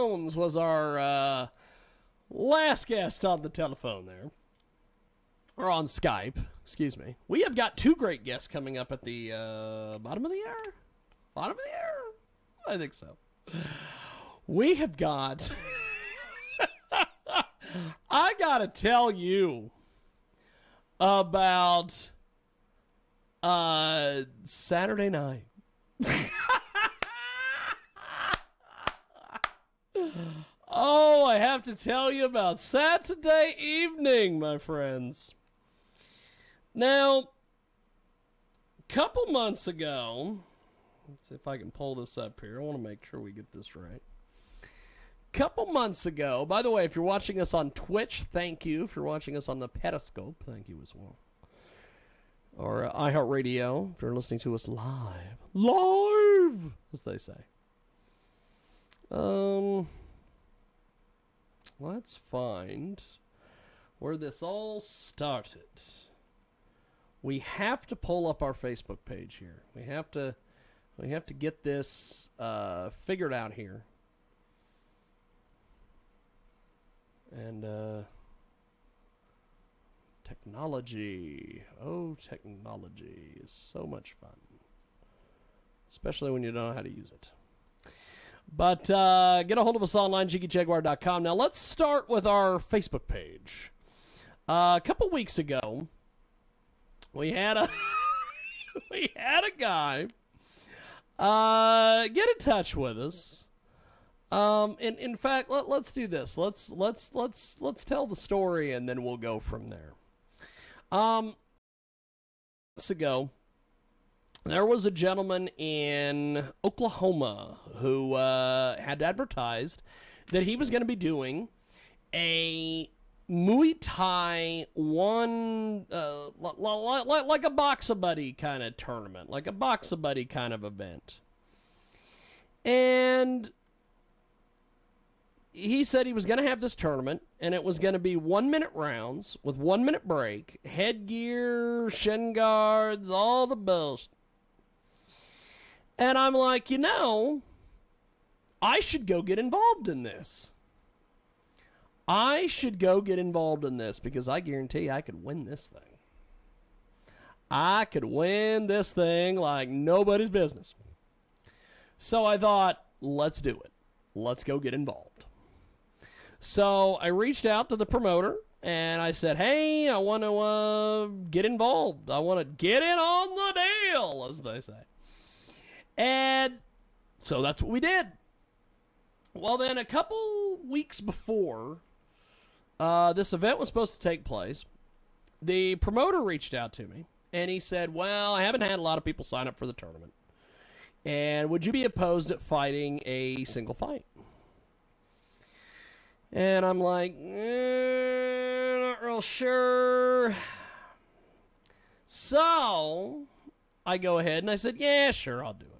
Jones was our last guest on the telephone there. Or on Skype, excuse me. We have got two great guests coming up at the bottom of the hour. Bottom of the hour? I think so. We have got... I gotta tell you about Saturday night. Oh, I have to tell you about Saturday evening, my friends. Now, a couple months ago, let's see if I can pull this up here. I want to make sure we get this right. Couple months ago, by the way, if you're watching us on Twitch, thank you. If you're watching us on the Periscope, thank you as well. Or iHeartRadio, if you're listening to us live. Live, as they say. Let's find where this all started. We have to pull up our Facebook page here. We have to get this figured out here. And technology. Oh, technology is so much fun. Especially when you don't know how to use it. But get a hold of us online, JiggyJaguar.com. Now, let's start with our Facebook page. A couple weeks ago, we had a guy get in touch with us. In fact, let's do this. Let's tell the story and then we'll go from there. Months ago, there was a gentleman in Oklahoma who had advertised that he was going to be doing a Muay Thai like a Box-A-Buddy kind of tournament, like a Box-A-Buddy kind of event. And he said he was going to have this tournament, and it was going to be 1-minute rounds with 1-minute break, headgear, shin guards, all the bullshit. And I'm like, I should go get involved in this. I should go get involved in this because I guarantee I could win this thing. I could win this thing like nobody's business. So I thought, let's do it. Let's go get involved. So I reached out to the promoter and I said, hey, I want to get involved. I want to get in on the deal, as they say. And so that's what we did. Well, then a couple weeks before this event was supposed to take place, the promoter reached out to me and he said, well, I haven't had a lot of people sign up for the tournament. And would you be opposed at fighting a single fight? And I'm like, not real sure. So I go ahead and I said, yeah, sure, I'll do it.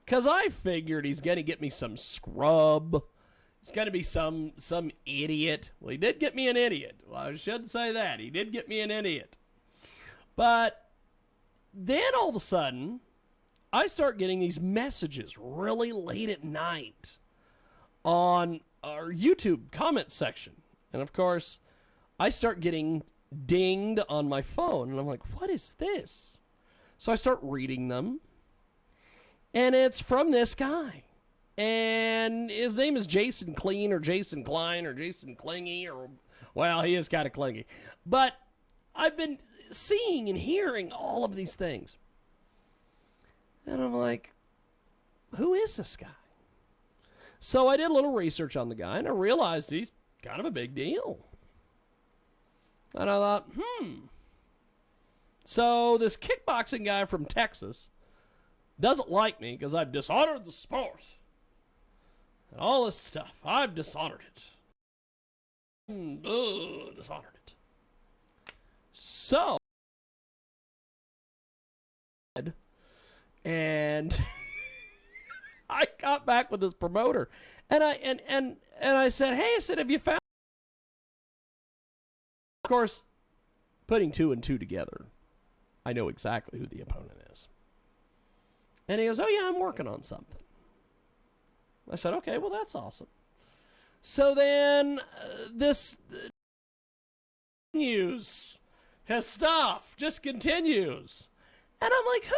Because I figured he's going to get me some scrub. It's going to be some idiot. Well, he did get me an idiot. Well, I should say that. He did get me an idiot. But then all of a sudden, I start getting these messages really late at night on our YouTube comment section. And of course, I start getting dinged on my phone. And I'm like, what is this? So I start reading them. And it's from this guy. And his name is Jason Clean or Jason Klein or Jason Clingy. Or, well, he is kind of clingy. But I've been seeing and hearing all of these things. And I'm like, who is this guy? So I did a little research on the guy, and I realized he's kind of a big deal. And I thought, So this kickboxing guy from Texas doesn't like me because I've dishonored the sport. And all this stuff. I've dishonored it. Dishonored it. So, and I got back with this promoter, and I said, hey, have you found? Of course, putting two and two together, I know exactly who the opponent is. And he goes, oh yeah, I'm working on something. I said, okay, well, that's awesome. So then this continues. His stuff just continues. And I'm like, who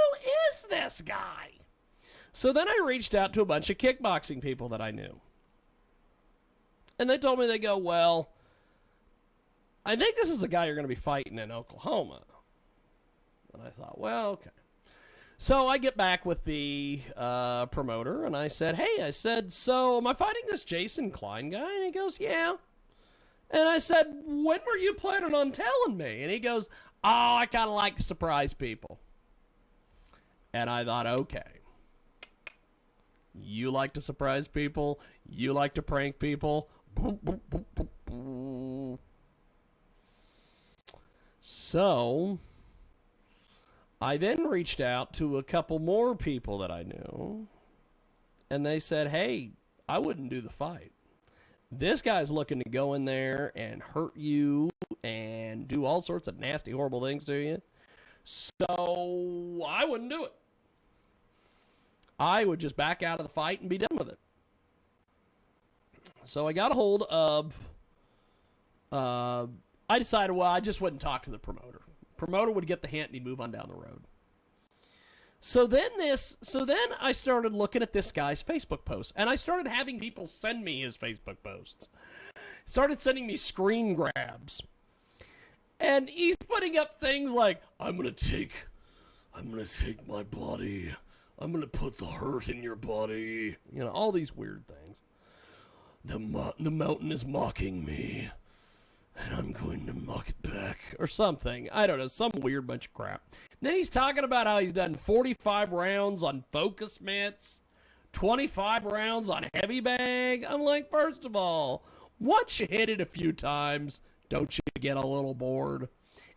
is this guy? So then I reached out to a bunch of kickboxing people that I knew. And they told me, they go, well, I think this is the guy you're going to be fighting in Oklahoma. And I thought, well, okay. So I get back with the promoter, and I said, hey, so am I fighting this Jason Klein guy? And he goes, yeah. And I said, when were you planning on telling me? And he goes, oh, I kind of like to surprise people. And I thought, okay. You like to surprise people. You like to prank people. So I then reached out to a couple more people that I knew, and they said, hey, I wouldn't do the fight. This guy's looking to go in there and hurt you and do all sorts of nasty, horrible things to you. So I wouldn't do it. I would just back out of the fight and be done with it. So I got a hold of, I decided, well, I just wouldn't talk to the promoter. Promoter would get the hint and he'd move on down the road. So then I started looking at this guy's Facebook posts, and I started having people send me his Facebook posts. Started sending me screen grabs. And he's putting up things like, I'm gonna take my body. I'm gonna put the hurt in your body. You know, all these weird things. The mountain is mocking me, and I'm going to mock it back, or something. I don't know, some weird bunch of crap. Then he's talking about how he's done 45 rounds on focus mitts, 25 rounds on heavy bag. I'm like, first of all, once you hit it a few times, don't you get a little bored?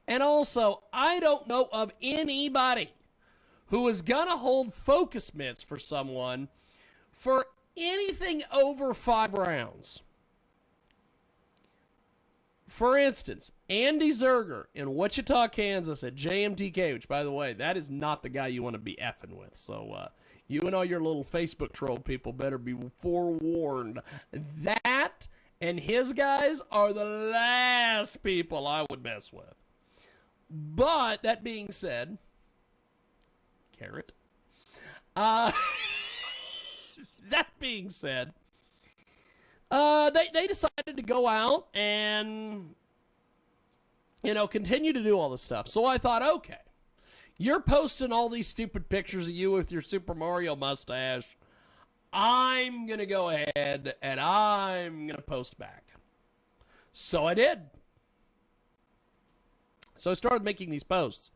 And also, I don't know of anybody who is going to hold focus mitts for someone for anything over 5 rounds. For instance, Andy Zerger in Wichita, Kansas at JMTK, which, by the way, that is not the guy you want to be effing with. So you and all your little Facebook troll people better be forewarned. That and his guys are the last people I would mess with. But that being said, carrot. That being said, they decided to go out and, you know, continue to do all this stuff. So I thought, okay, you're posting all these stupid pictures of you with your Super Mario mustache. I'm going to go ahead and I'm going to post back. So I did. So I started making these posts.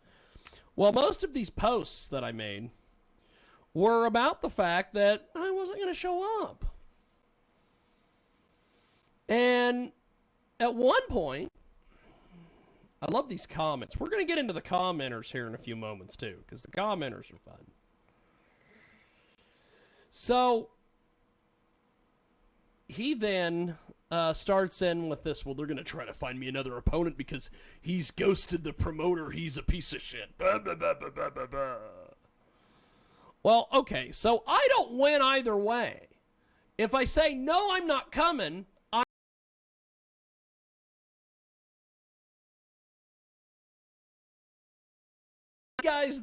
Well, most of these posts that I made were about the fact that I wasn't going to show up. And at one point, I love these comments. We're going to get into the commenters here in a few moments, too, because the commenters are fun. So he then starts in with this, well, they're going to try to find me another opponent because he's ghosted the promoter. He's a piece of shit. Bah, bah, bah, bah, bah, bah, bah. Well, okay, so I don't win either way. If I say, no, I'm not coming,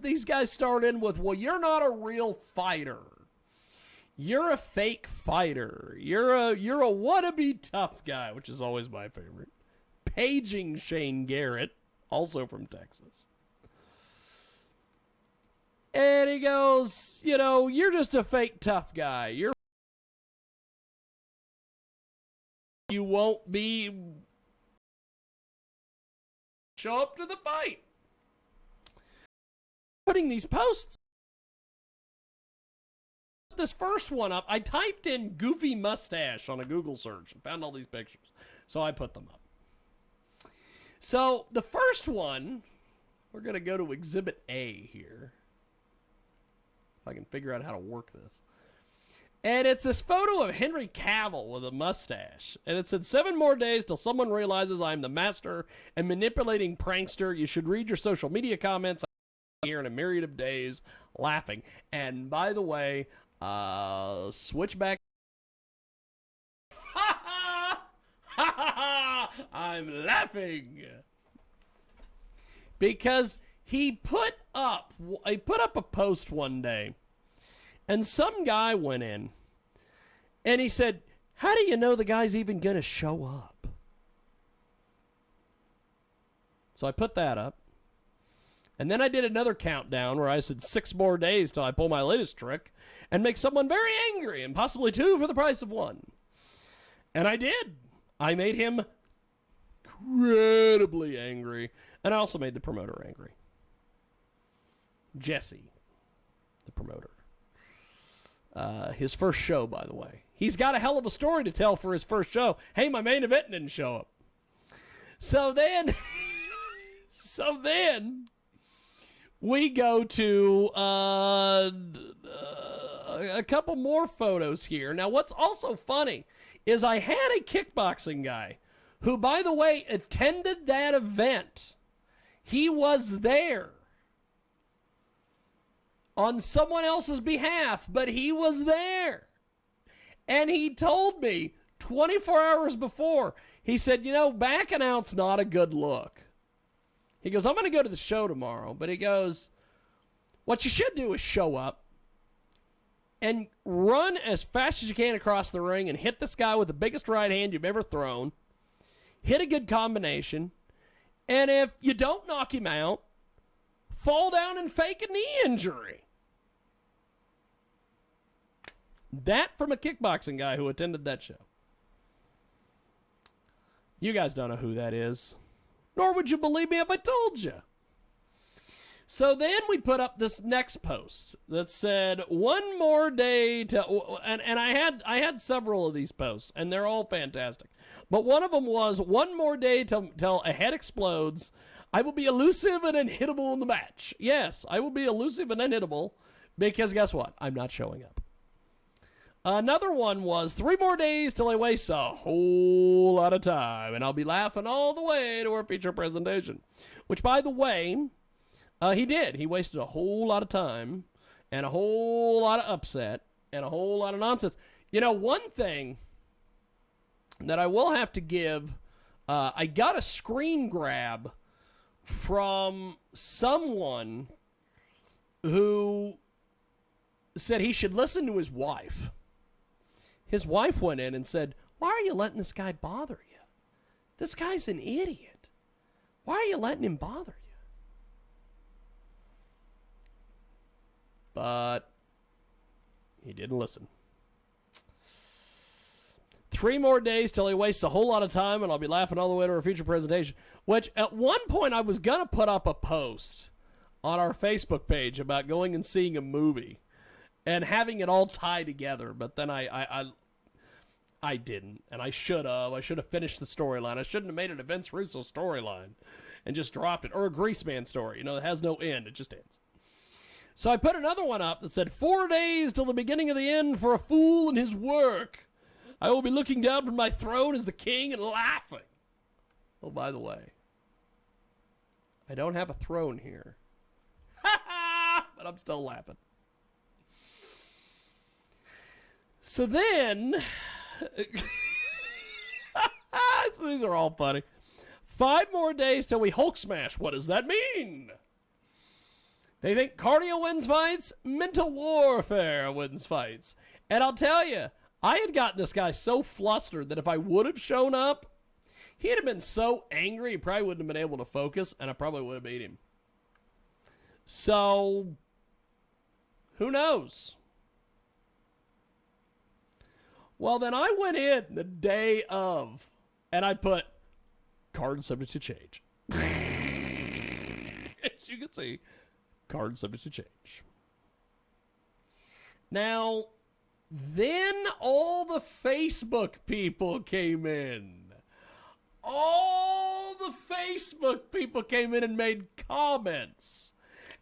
these guys start in with, well, you're not a real fighter. You're a fake fighter. You're a wannabe tough guy, which is always my favorite. Paging Shane Garrett, also from Texas. And he goes, you know, you're just a fake tough guy. You won't be show up to the fight. Putting these posts. This first one up, I typed in goofy mustache on a Google search and found all these pictures. So I put them up. So the first one, we're going to go to Exhibit A here. If I can figure out how to work this. And it's this photo of Henry Cavill with a mustache. And it said, 7 more days till someone realizes I'm the master and manipulating prankster. You should read your social media comments here in a myriad of days laughing. And by the way, switch back I'm laughing. Because he put up a post one day, and some guy went in, and he said, how do you know the guy's even going to show up? So I put that up. And then I did another countdown where I said 6 more days till I pull my latest trick and make someone very angry, and possibly 2 for the price of 1. And I did. I made him incredibly angry. And I also made the promoter angry. Jesse, the promoter. His first show, by the way. He's got a hell of a story to tell for his first show. Hey, my main event didn't show up. So then we go to a couple more photos here. Now, what's also funny is I had a kickboxing guy who, by the way, attended that event. He was there on someone else's behalf, but he was there. And he told me 24 hours before, he said, backing out's not a good look. He goes, I'm going to go to the show tomorrow. But he goes, what you should do is show up and run as fast as you can across the ring and hit this guy with the biggest right hand you've ever thrown. Hit a good combination. And if you don't knock him out, fall down and fake a knee injury. That from a kickboxing guy who attended that show. You guys don't know who that is. Nor would you believe me if I told you. So then we put up this next post that said, 1 more day to... And I had several of these posts, and they're all fantastic. But one of them was, 1 more day till a head explodes. I will be elusive and unhittable in the match. Yes, I will be elusive and unhittable because guess what? I'm not showing up. Another one was 3 more days till I waste a whole lot of time, and I'll be laughing all the way to our feature presentation. Which, by the way, he did. He wasted a whole lot of time and a whole lot of upset and a whole lot of nonsense. One thing that I will have to give, I got a screen grab from someone who said he should listen to his wife. His wife went in and said, why are you letting this guy bother you? This guy's an idiot. Why are you letting him bother you? But he didn't listen. 3 more days till he wastes a whole lot of time, and I'll be laughing all the way to our future presentation. Which, at one point, I was going to put up a post on our Facebook page about going and seeing a movie and having it all tie together, but then I didn't, and I should have. I should have finished the storyline. I shouldn't have made it a Vince Russo storyline and just dropped it, or a Greaseman story. It has no end. It just ends. So I put another one up that said, 4 days till the beginning of the end for a fool and his work. I will be looking down from my throne as the king and laughing. Oh, by the way, I don't have a throne here. But I'm still laughing. So then, so these are all funny. 5 more days till we Hulk smash. What does that mean? They think cardio wins fights, mental warfare wins fights. And I'll tell you, I had gotten this guy so flustered that if I would have shown up, he'd have been so angry he probably wouldn't have been able to focus, and I probably would have beat him. So, who knows? Well, then I went in the day of, and I put, card subject to change. As you can see, card subject to change. Now, then all the Facebook people came in. All the Facebook people came in and made comments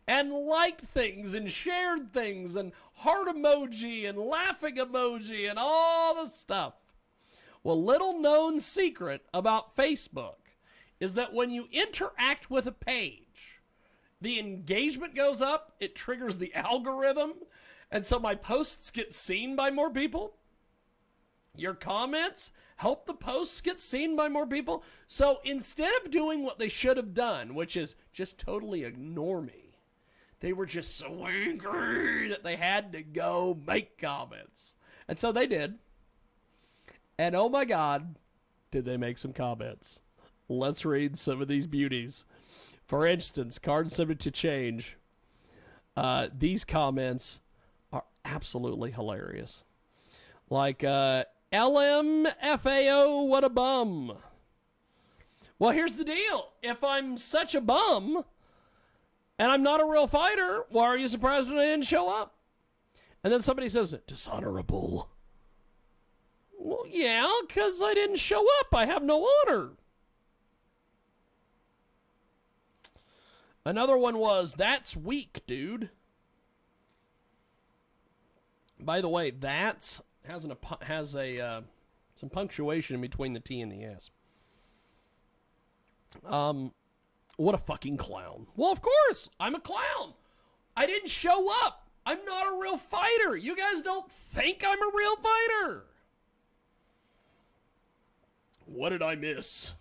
and liked things and shared things and heart emoji and laughing emoji and all the stuff. Well, little known secret about Facebook is that when you interact with a page, the engagement goes up, it triggers the algorithm, and so my posts get seen by more people. Your comments help the posts get seen by more people. So instead of doing what they should have done, which is just totally ignore me, they were just so angry that they had to go make comments. And so they did. And oh my God, did they make some comments. Let's read some of these beauties. For instance, card subject to change. These comments are absolutely hilarious. Like, LMFAO, what a bum. Well, here's the deal. If I'm such a bum and I'm not a real fighter, why are you surprised when I didn't show up? And then somebody says, dishonorable. Well, yeah, because I didn't show up. I have no honor. Another one was, that's weak, dude. By the way, that's has some punctuation in between the T and the S. What a fucking clown. Well, of course, I'm a clown. I didn't show up. I'm not a real fighter. You guys don't think I'm a real fighter. What did I miss?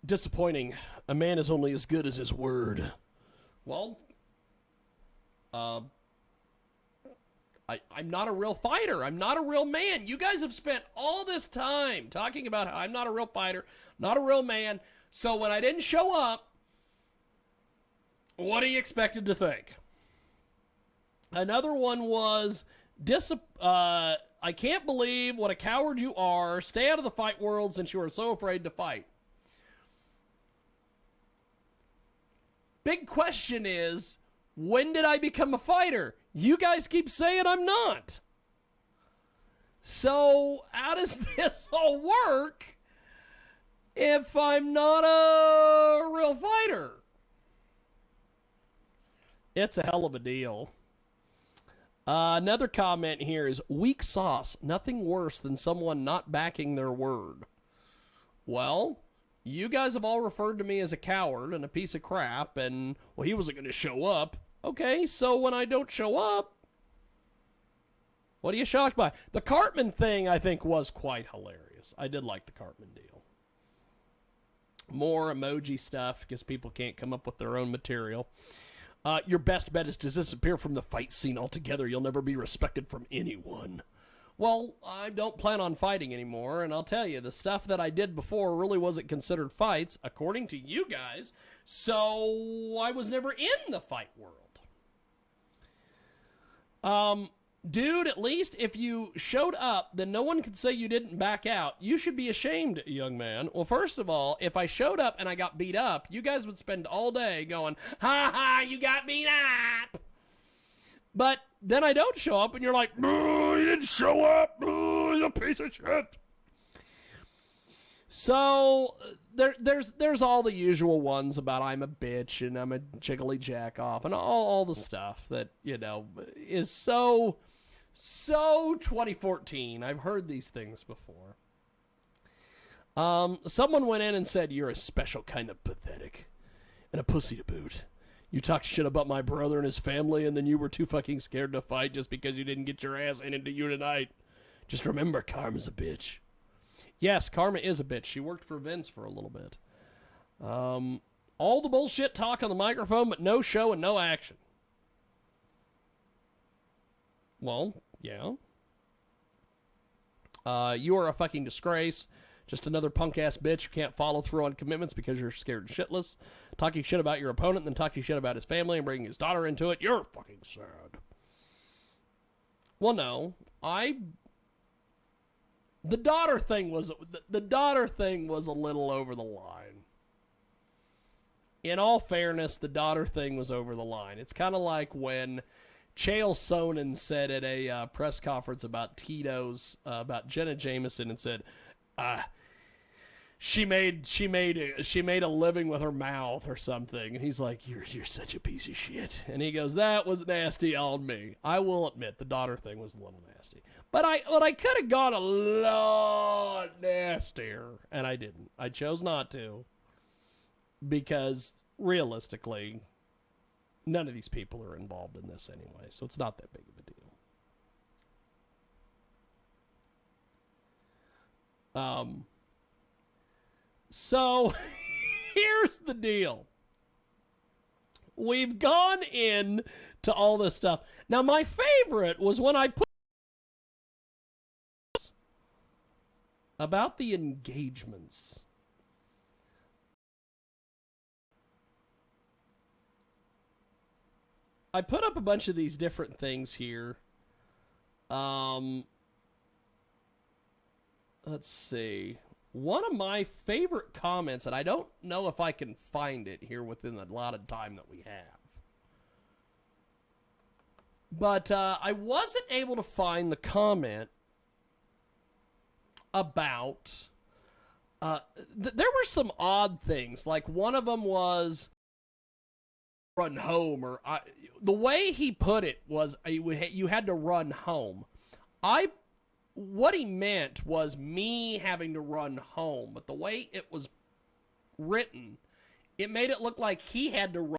Disappointing. A man is only as good as his word. Well, I'm not a real fighter. I'm not a real man. You guys have spent all this time talking about how I'm not a real fighter, not a real man. So when I didn't show up, what are you expected to think? Another one was, I can't believe what a coward you are. Stay out of the fight world since you are so afraid to fight. Big question is, when did I become a fighter? You guys keep saying I'm not. So how does this all work if I'm not a real fighter? It's a hell of a deal. Another comment here is, weak sauce. Nothing worse than someone not backing their word. Well, you guys have all referred to me as a coward and a piece of crap, and, well, he wasn't going to show up. Okay, so when I don't show up, what are you shocked by? The Cartman thing, I think, was quite hilarious. I did like the Cartman deal. More emoji stuff because people can't come up with their own material. Your best bet is to disappear from the fight scene altogether. You'll never be respected from anyone. Well, I don't plan on fighting anymore, and I'll tell you, the stuff that I did before really wasn't considered fights, according to you guys, so I was never in the fight world. Dude, at least if you showed up, then no one could say you didn't back out. You should be ashamed, young man. Well, first of all, if I showed up and I got beat up, you guys would spend all day going, ha ha, you got beat up. But then I don't show up and you're like, you didn't show up, you a piece of shit. So there's all the usual ones about I'm a bitch and I'm a jiggly jack off and all the stuff that, you know, is so 2014. I've heard these things before. Someone went in and said, you're a special kind of pathetic and a pussy to boot. You talked shit about my brother and his family, and then you were too fucking scared to fight just because you didn't get your ass into you tonight. Just remember, Karma's a bitch. Yes, Karma is a bitch. She worked for Vince for a little bit. All the bullshit talk on the microphone, but no show and no action. Well, yeah. You are a fucking disgrace. Just another punk-ass bitch who can't follow through on commitments because you're scared and shitless. Talking shit about your opponent and then talking shit about his family and bringing his daughter into it. You're fucking sad. Well, no. The daughter thing was a little over the line. In all fairness, the daughter thing was over the line. It's kind of like when Chael Sonnen said at a press conference about Tito's, about Jenna Jameson, and said, she made a living with her mouth or something, and he's like, you're such a piece of shit, and he goes, that was nasty on me. I will admit the daughter thing was a little nasty, but I could have gone a lot nastier, and I didn't. I chose not to, because realistically, none of these people are involved in this anyway, so it's not that big of a deal. So here's the deal. We've gone in to all this stuff. Now, my favorite was when I put about the engagements. I put up a bunch of these different things here. Let's see. One of my favorite comments, and I don't know if I can find it here within the allotted time that we have. But I wasn't able to find the comment about... there were some odd things. Like one of them was run home, or the way he put it was you had to run home. What he meant was me having to run home, but the way it was written, it made it look like he had to run.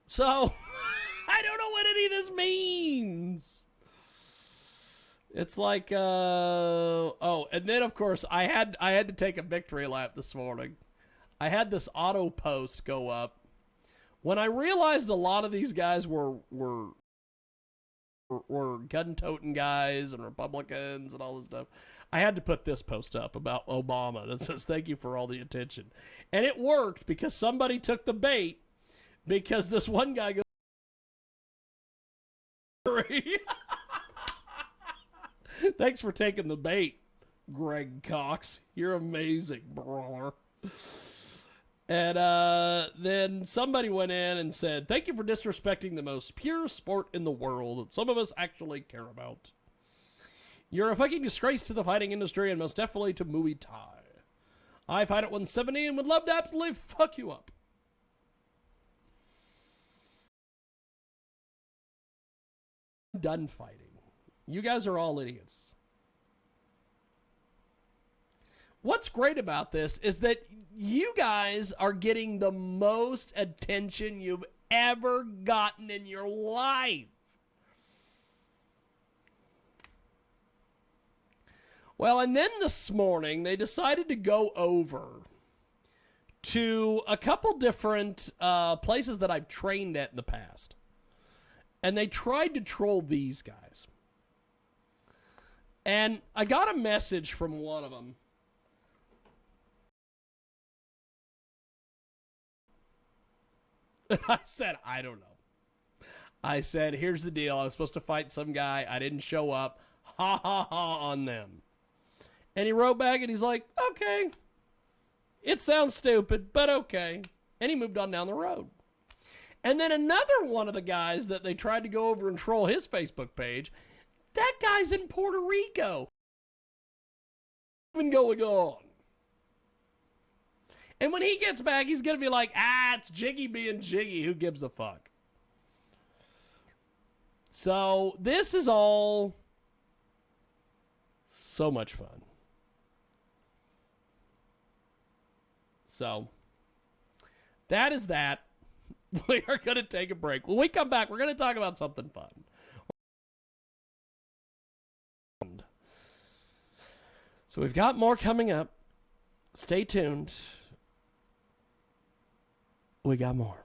So, I don't know what any of this means. It's like, oh, and then of course I had to take a victory lap this morning. I had this auto post go up when I realized a lot of these guys were gun-toting guys and Republicans and all this stuff. I had to put this post up about Obama that says, thank you for all the attention. And it worked because somebody took the bait, because this one guy goes, thanks for taking the bait, Greg Cox. You're amazing, brawler. And then somebody went in and said, thank you for disrespecting the most pure sport in the world that some of us actually care about. You're a fucking disgrace to the fighting industry and most definitely to Muay Thai. I fight at 170 and would love to absolutely fuck you up. I'm done fighting. You guys are all idiots. What's great about this is that you guys are getting the most attention you've ever gotten in your life. Well, and then this morning, they decided to go over to a couple different places that I've trained at in the past. And they tried to troll these guys. And I got a message from one of them. I said, I don't know. I said, here's the deal. I was supposed to fight some guy. I didn't show up. Ha ha ha on them. And he wrote back and he's like, okay. It sounds stupid, but okay. And he moved on down the road. And then another one of the guys that they tried to go over and troll his Facebook page, that guy's in Puerto Rico. What's going on? And when he gets back, he's going to be like, it's Jiggy being Jiggy. Who gives a fuck? So this is all so much fun. So that is that. We are going to take a break. When we come back, we're going to talk about something fun. So we've got more coming up. Stay tuned. We got more.